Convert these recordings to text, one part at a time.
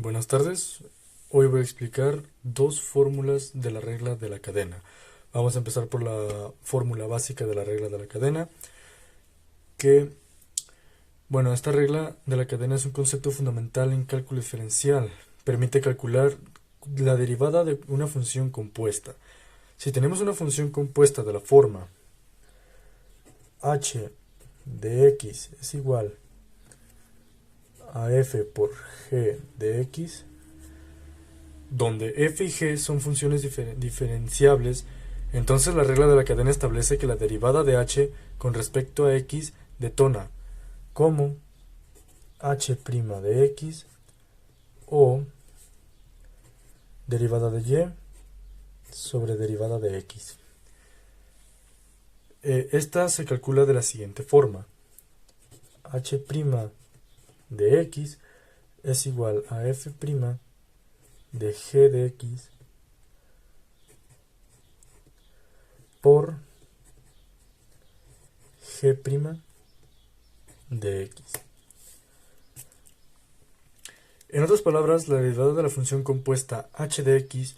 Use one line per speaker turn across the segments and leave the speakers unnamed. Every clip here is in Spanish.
Buenas tardes, hoy voy a explicar dos fórmulas de la regla de la cadena. Vamos a empezar por la fórmula básica de la regla de la cadena, que, esta regla de la cadena es un concepto fundamental en cálculo diferencial. Permite calcular la derivada de una función compuesta. Si tenemos una función compuesta de la forma h de x es igual a f por g de x, donde f y g son funciones diferenciables, entonces la regla de la cadena establece que la derivada de h con respecto a x detona como h' de x o derivada de y sobre derivada de x. Esta se calcula de la siguiente forma: h' de x es igual a f' de g de x por g' de x. En otras palabras, la derivada de la función compuesta h de x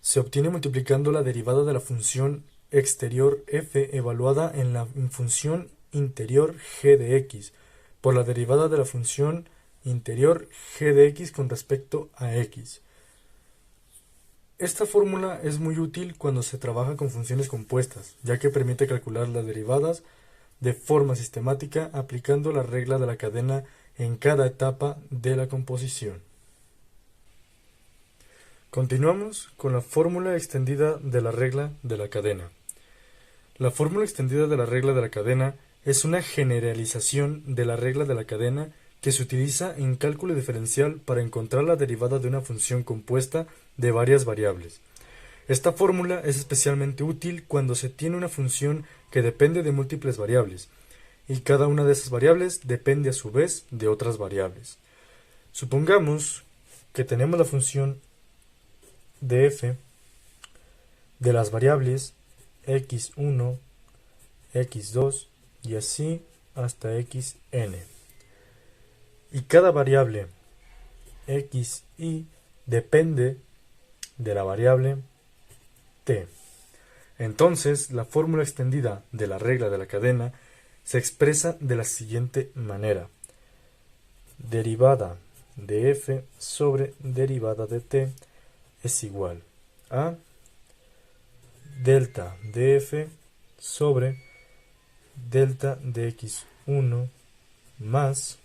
se obtiene multiplicando la derivada de la función exterior f evaluada en la función interior g de x por la derivada de la función interior g de x con respecto a x. Esta fórmula es muy útil cuando se trabaja con funciones compuestas, ya que permite calcular las derivadas de forma sistemática aplicando la regla de la cadena en cada etapa de la composición. Continuamos con la fórmula extendida de la regla de la cadena. La fórmula extendida de la regla de la cadena es una generalización de la regla de la cadena que se utiliza en cálculo diferencial para encontrar la derivada de una función compuesta de varias variables. Esta fórmula es especialmente útil cuando se tiene una función que depende de múltiples variables, y cada una de esas variables depende a su vez de otras variables. Supongamos que tenemos la función de f de las variables x1, x2 y así hasta xn. Y cada variable xy depende de la variable t. Entonces, la fórmula extendida de la regla de la cadena se expresa de la siguiente manera: derivada de f sobre derivada de t es igual a delta de f sobre delta de x1 más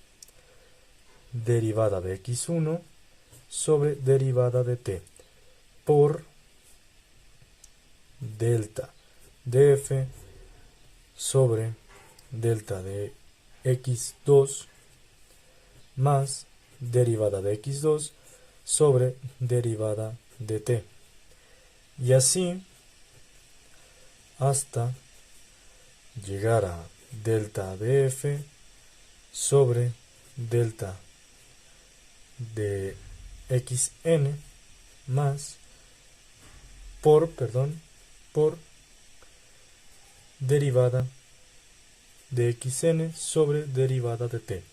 derivada de x1 sobre derivada de t por delta de f sobre delta de x2 más derivada de x2 sobre derivada de t, y así hasta llegar a delta de f sobre delta de xn más por derivada de xn sobre derivada de t,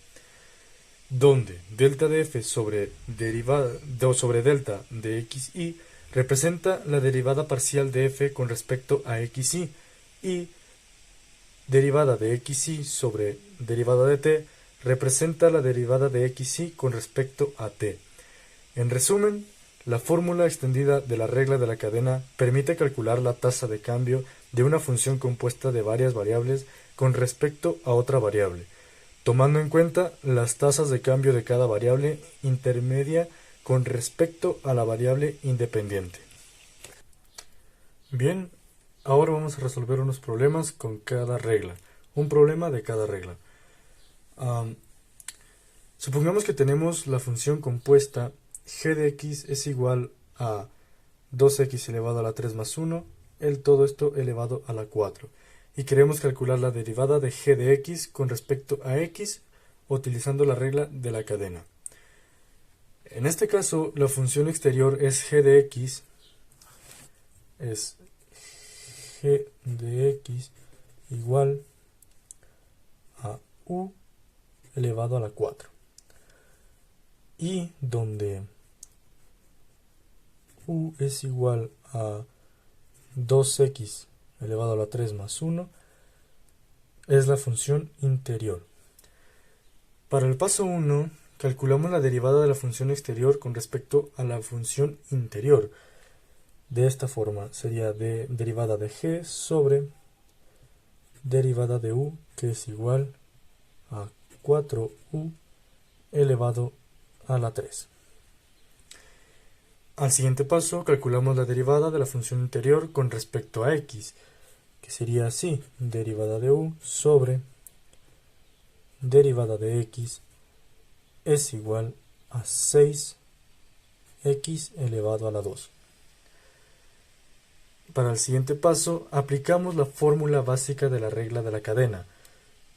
donde delta de f sobre delta de xy representa la derivada parcial de f con respecto a xy, y derivada de xy sobre derivada de t representa la derivada de xy con respecto a t. En resumen, la fórmula extendida de la regla de la cadena permite calcular la tasa de cambio de una función compuesta de varias variables con respecto a otra variable, tomando en cuenta las tasas de cambio de cada variable intermedia con respecto a la variable independiente. Bien, ahora vamos a resolver unos problemas con cada regla, un problema de cada regla. Supongamos que tenemos la función compuesta g de x es igual a 2x elevado a la 3 más 1, todo esto elevado a la 4. Y queremos calcular la derivada de g de x con respecto a x utilizando la regla de la cadena. En este caso, la función exterior es g de x, es g de x igual a u elevado a la 4. Y donde u es igual a 2x elevado a la 3 más 1 es la función interior. Para el paso 1, calculamos la derivada de la función exterior con respecto a la función interior. De esta forma sería derivada de g sobre derivada de u, que es igual a 4u elevado a la 3. Al siguiente paso, calculamos la derivada de la función interior con respecto a x, que sería así: derivada de u sobre derivada de x es igual a 6x elevado a la 2. Para el siguiente paso, aplicamos la fórmula básica de la regla de la cadena,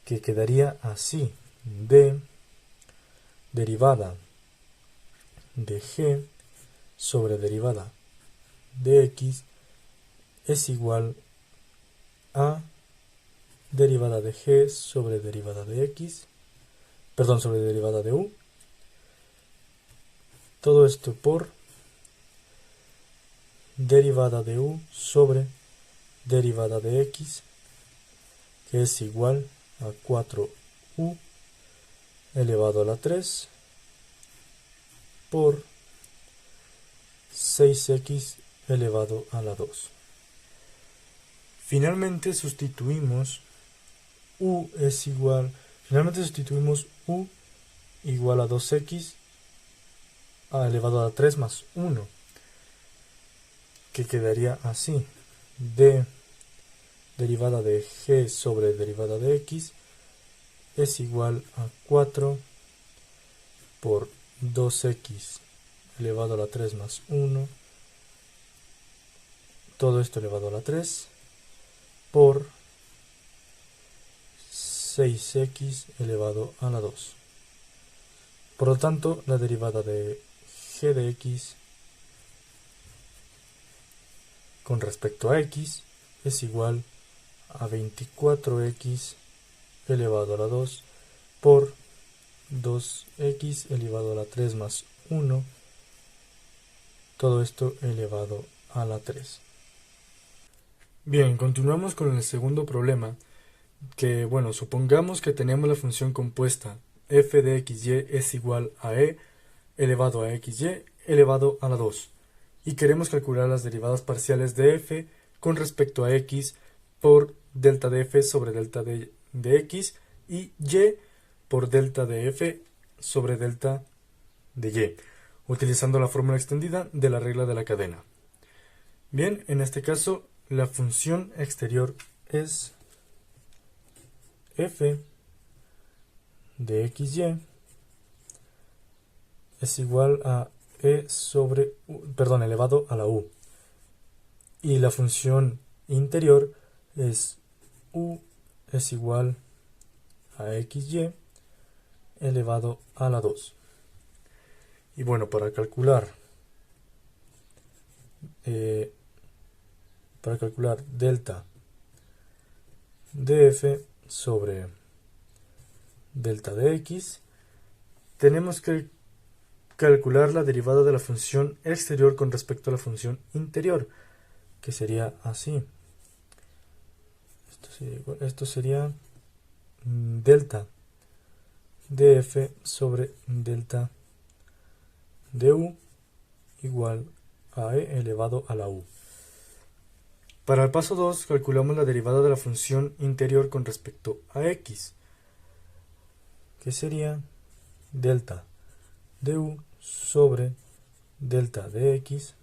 que quedaría así: d derivada de g sobre derivada de x es igual a derivada de g sobre derivada de x, sobre derivada de u. Todo esto por derivada de u sobre derivada de x, que es igual a 4u elevado a la 3 por 6x elevado a la 2. Finalmente sustituimos u igual a 2x elevado a la 3 más 1, que quedaría así: d derivada de g sobre derivada de x es igual a 4 por 2x elevado a la 3 más 1, todo esto elevado a la 3, por 6x elevado a la 2. Por lo tanto, la derivada de g de x con respecto a x es igual a 24x elevado a la 2 por 2x elevado a la 3 más 1, todo esto elevado a la 3. Bien, continuamos con el segundo problema, que supongamos que tenemos la función compuesta f de xy es igual a e elevado a xy elevado a la 2, y queremos calcular las derivadas parciales de f con respecto a x por delta de f sobre delta de x y y por delta de f sobre delta de y, utilizando la fórmula extendida de la regla de la cadena. Bien, en este caso la función exterior es f de xy es igual a e sobre elevado a la u, y la función interior es u es igual a xy elevado a la 2. Y para calcular delta de f sobre delta de x, tenemos que calcular la derivada de la función exterior con respecto a la función interior, que sería así. Esto sería delta de f sobre delta de u igual a e elevado a la u. Para el paso 2, calculamos la derivada de la función interior con respecto a x, que sería delta de u sobre delta de x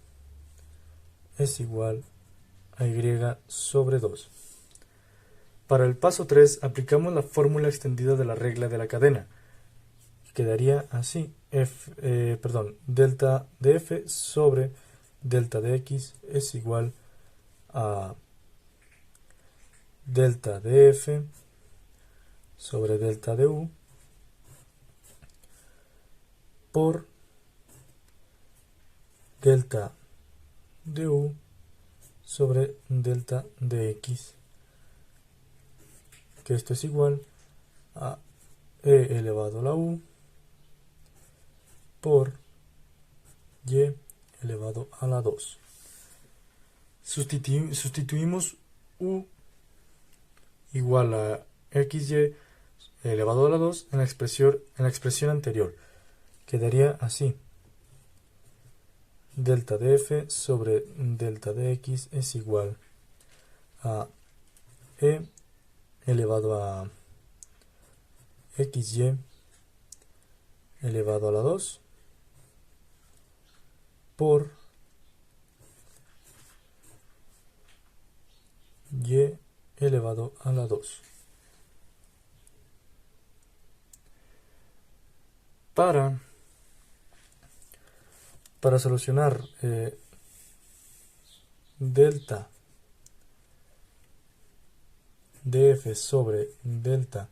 es igual a y sobre 2. Para el paso 3, aplicamos la fórmula extendida de la regla de la cadena. Quedaría así: delta de f sobre delta de x es igual a delta de f sobre delta de u por delta de u sobre delta de x, que esto es igual a e elevado a la u por y elevado a la 2. Sustituimos u igual a xy elevado a la 2 en la expresión anterior. Quedaría así. Delta de f sobre delta de x es igual a e elevado a xy elevado a la 2 por y elevado a la 2. Para solucionar delta de f sobre delta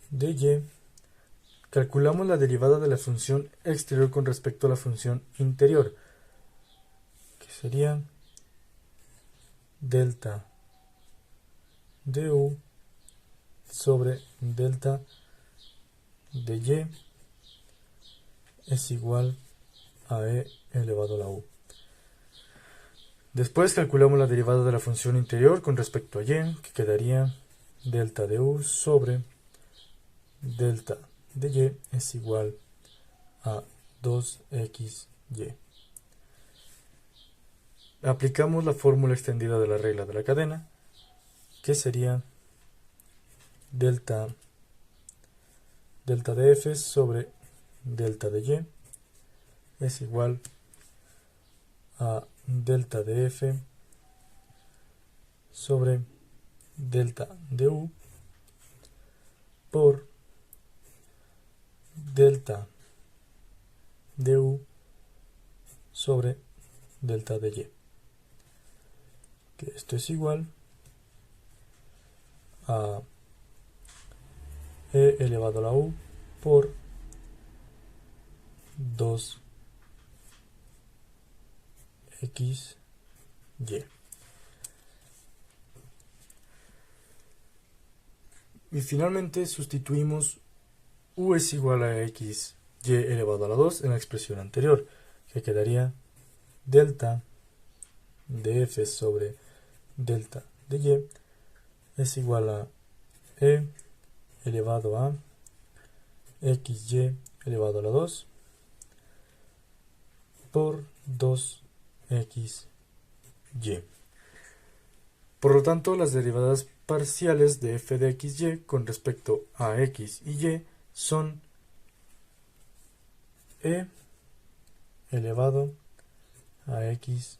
de y, calculamos la derivada de la función exterior con respecto a la función interior, que sería delta de u sobre delta de y es igual a e elevado a la u. Después calculamos la derivada de la función interior con respecto a y, que quedaría delta de u sobre delta de y es igual a 2xy. Aplicamos la fórmula extendida de la regla de la cadena, que sería delta de f sobre delta de y es igual a delta de f sobre delta de u por delta de u sobre delta de y, que esto es igual a e elevado a la u por 2xy. Y finalmente sustituimos u es igual a xy elevado a la 2 en la expresión anterior, que quedaría delta de f sobre delta de y es igual a e elevado a xy elevado a la 2 por 2xy. Por lo tanto, las derivadas parciales de f de xy con respecto a x y y son e elevado a xy.